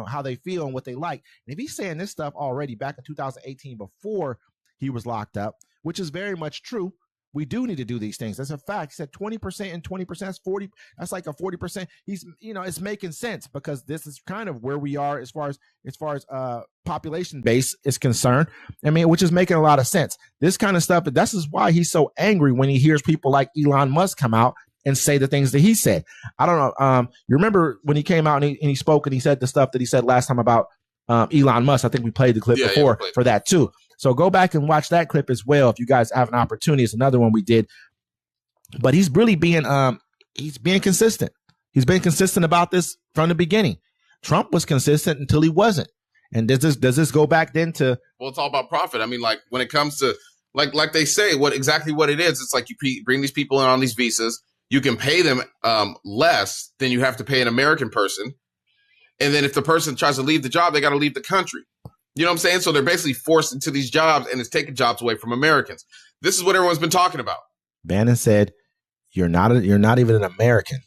how they feel and what they like. And if he's saying this stuff already back in 2018 before he was locked up, which is very much true, we do need to do these things. That's a fact. He said 20% and 20%, that's 40. That's like a 40%. He's, it's making sense because this is kind of where we are as far as population base is concerned. I mean, which is making a lot of sense. This kind of stuff. This is why he's so angry when he hears people like Elon Musk come out and say the things that he said. I don't know. You remember when he came out and he spoke and he said the stuff that he said last time about Elon Musk. I think we played the clip before for that too. So go back and watch that clip as well if you guys have an opportunity. It's another one we did. But he's really being consistent. He's been consistent about this from the beginning. Trump was consistent until he wasn't. And does this go back then to? Well, it's all about profit. I mean, like when it comes to like they say, what it is. It's like you bring these people in on these visas. You can pay them less than you have to pay an American person. And then if the person tries to leave the job, they got to leave the country. You know what I'm saying? So they're basically forced into these jobs and it's taking jobs away from Americans. This is what everyone's been talking about. Bannon said, you're not even an American.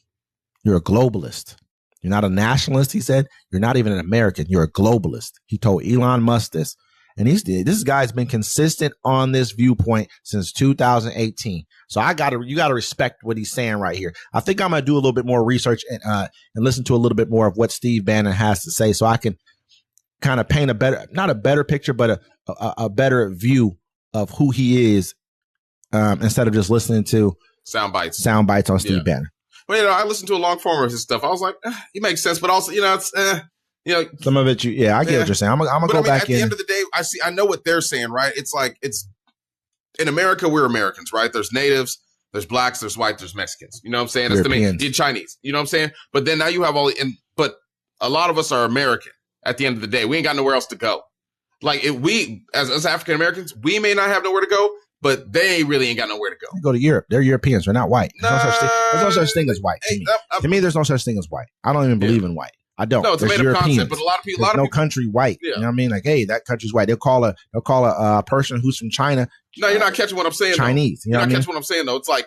You're a globalist. You're not a nationalist. He said, you're not even an American. You're a globalist. He told Elon Musk this. And this guy's been consistent on this viewpoint since 2018. So you gotta respect what he's saying right here. I think I'm gonna do a little bit more research and listen to a little bit more of what Steve Bannon has to say, so I can kind of paint not a better picture, but a better view of who he is, instead of just listening to sound bites on Steve Bannon. Well, I listened to a long form of his stuff. I was like, he makes sense, but also, it's, some of it, I get what you're saying. I'm gonna go back in. At the end of the day, I know what they're saying, right? It's like, in America, we're Americans, right? There's natives, there's blacks, there's white, there's Mexicans. You know what I'm saying? You're Chinese. You know what I'm saying? But then now you have but a lot of us are American at the end of the day. We ain't got nowhere else to go. Like if we, as African Americans, we may not have nowhere to go, but they really ain't got nowhere to go. They go to Europe. They're Europeans. They're not white. There's no such thing as white to me. To me, there's no such thing as white. I don't even believe in white. I don't. No, it's there's a made up concept, but a lot of people, no country white. Yeah. You know what I mean? Like, hey, that country's white. They'll call a person who's from China. No, you're not catching what I'm saying. Chinese. You're not catching what I'm saying though. It's like,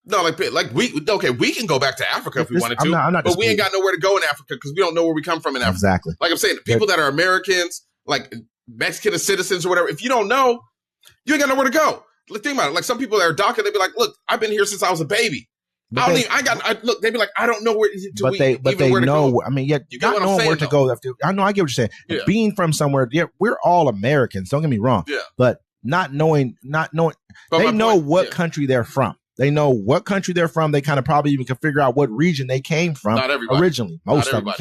no, like we can go back to Africa if we wanted to, but we ain't got nowhere to go in Africa because we don't know where we come from in Africa. Exactly. Like I'm saying, people that are Americans, like Mexican citizens or whatever, if you don't know, you ain't got nowhere to go. Think about it. Like some people that are DACA, they'd be like, look, I've been here since I was a baby. Look, they'd be like, I don't know where to go. I mean, yeah, you not knowing where to go. I know, I get what you're saying. Yeah. Being from somewhere, we're all Americans. Don't get me wrong. Yeah. But not knowing, they know what country they're from. They know what country they're from. They kind of probably even can figure out what region they came from originally. Most of them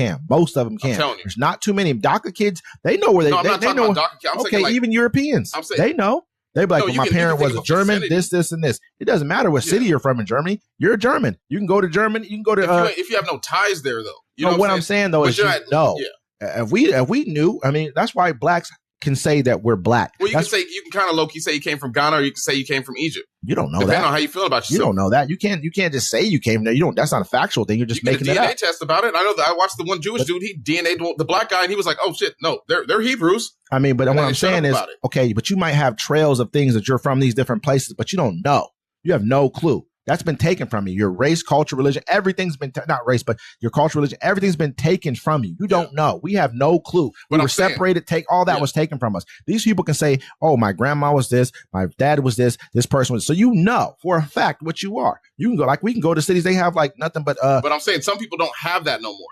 can. There's not too many DACA kids. They know where they know. Okay, even Europeans. They know. They'd be like, well, my parent was a German, this, and this. It doesn't matter what city you're from in Germany. You're a German. You can go to Germany. You can go to. If you have no ties there, though. You know what I'm saying, though, is if we knew, I mean, that's why blacks can say that we're black. Well, you can kind of low-key say you came from Ghana, or you can say you came from Egypt. You don't know Depending on how you feel about yourself. You don't know that. You can't just say you came there. You don't. That's not a factual thing. You're just making it up. DNA test about it. I know that I watched the one Jewish dude. He DNA'd the black guy, and he was like, "Oh shit, no, they're Hebrews." I mean, but what I'm saying is, okay, but you might have trails of things that you're from these different places, but you don't know. You have no clue. That's been taken from you. Your race, culture, religion, everything's been, not race, but your culture, religion, everything's been taken from you. You don't know. We have no clue. We were separated. All that was taken from us. These people can say, oh, my grandma was this, my dad was this person was. So you know for a fact what you are. You can go, like we can go to cities, they have like nothing but. But I'm saying some people don't have that no more.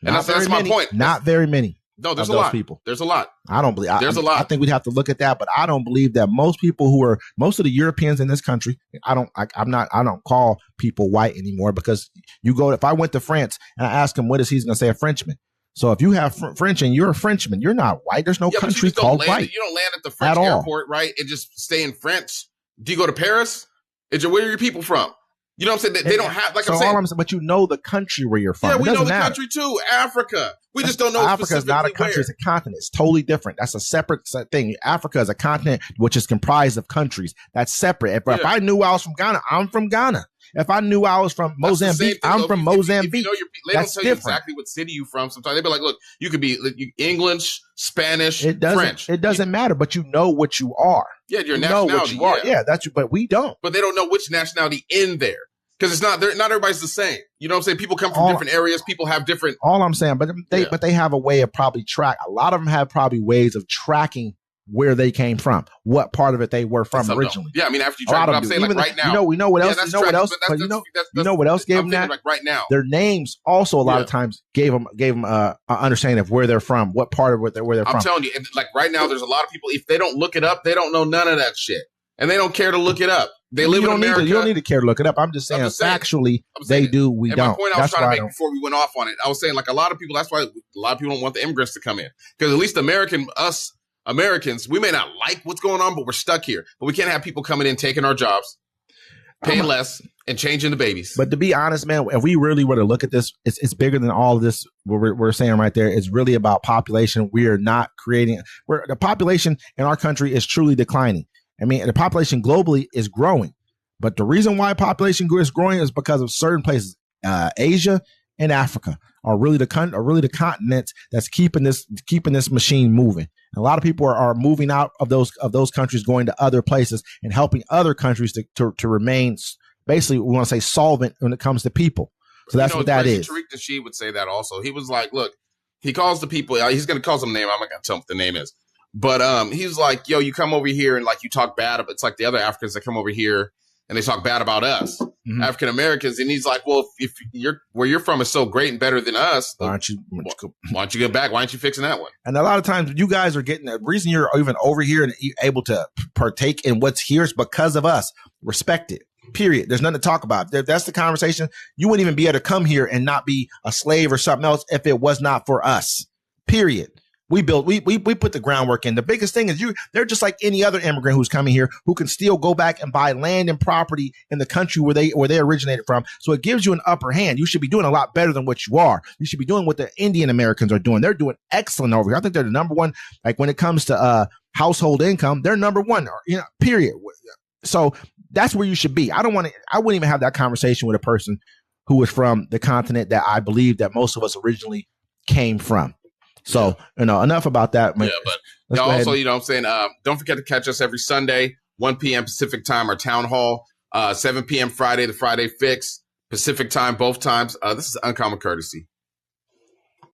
And that's my point. Not very many. No, there's a lot. People. There's a lot. I don't believe. There's a lot. I think we'd have to look at that, but I don't believe that most people most of the Europeans in this country. I don't call people white anymore because if I went to France and I asked him what is he's going to say a Frenchman. So if you have French and you're a Frenchman, you're not white. There's no country called white. You don't land at the French airport, right? And just stay in French. Do you go to Paris? Where are your people from? You know what I'm saying? They don't have, like I'm saying. But you know the country where you're from. Yeah, we know the country too. Africa. We just don't know. Africa is not a country. It's a continent. It's totally different. That's a separate thing. Africa is a continent which is comprised of countries. That's separate. If I knew I was from Ghana, I'm from Ghana. If I knew I was from Mozambique, I'm from Mozambique. They don't tell you exactly what city you're from. Sometimes they'll be like, look, you could be English, Spanish, French. It doesn't matter, but you know what you are. Yeah, your nationality. Know what you are. Yeah, but we don't. But they don't know which nationality in there. Because it's not everybody's the same. You know what I'm saying? People come from different areas. People have different. All I'm saying, but they have a way of probably a lot of them have probably ways of tracking where they came from, what part of it they were from originally. Yeah, I mean, after you track, I'm saying, like right now, we know what else. You know what else? You know what else gave them that? Like right now, their names also a lot of times gave them an understanding of where they're from, what part of where they're from. I'm telling you, like right now, there's a lot of people. If they don't look it up, they don't know none of that shit, and they don't care to look it up. They live in America. You don't need to care to look it up. I'm just saying, factually, they do. We don't. My point I was trying to make before we went off on it, I was saying, like, a lot of people, that's why a lot of people don't want the immigrants to come in. Because at least us Americans, we may not like what's going on, but we're stuck here. But we can't have people coming in, taking our jobs, paying less, and changing the babies. But to be honest, man, if we really were to look at this, it's bigger than all of this. What we're saying right there is really about population. We are not creating. The population in our country is truly declining. I mean, the population globally is growing, but the reason why population is growing is because of certain places. Asia and Africa are really the continents that's keeping this machine moving. And a lot of people are moving out of those countries, going to other places and helping other countries to remain. Basically, we want to say solvent when it comes to people. So that's what that is. Tariq Nasheed would say that also. He was like, look, he calls the people. He's going to call some name. I'm not going to tell him what the name is. But he's like, yo, you come over here and like you talk bad about. It's like the other Africans that come over here and they talk bad about us, African Americans. And he's like, well, if you're where you're from is so great and better than us, why don't you get back? Why aren't you fixing that one? And a lot of times you guys are getting the reason you're even over here and able to partake in what's here is because of us. Respect it. Period. There's nothing to talk about. That's the conversation. You wouldn't even be able to come here and not be a slave or something else if it was not for us. Period. We put the groundwork in. The biggest thing is they're just like any other immigrant who's coming here who can still go back and buy land and property in the country where they originated from. So it gives you an upper hand. You should be doing a lot better than what you are. You should be doing what the Indian Americans are doing. They're doing excellent over here. I think they're the number one, like when it comes to household income, they're number one, period. So that's where you should be. I wouldn't even have that conversation with a person who was from the continent that I believe that most of us originally came from. So, enough about that. Yeah, but also, what I'm saying, don't forget to catch us every Sunday, 1 p.m. Pacific time, our town hall, 7 p.m. Friday, the Friday Fix, Pacific time, both times. This is Uncommon Courtesy.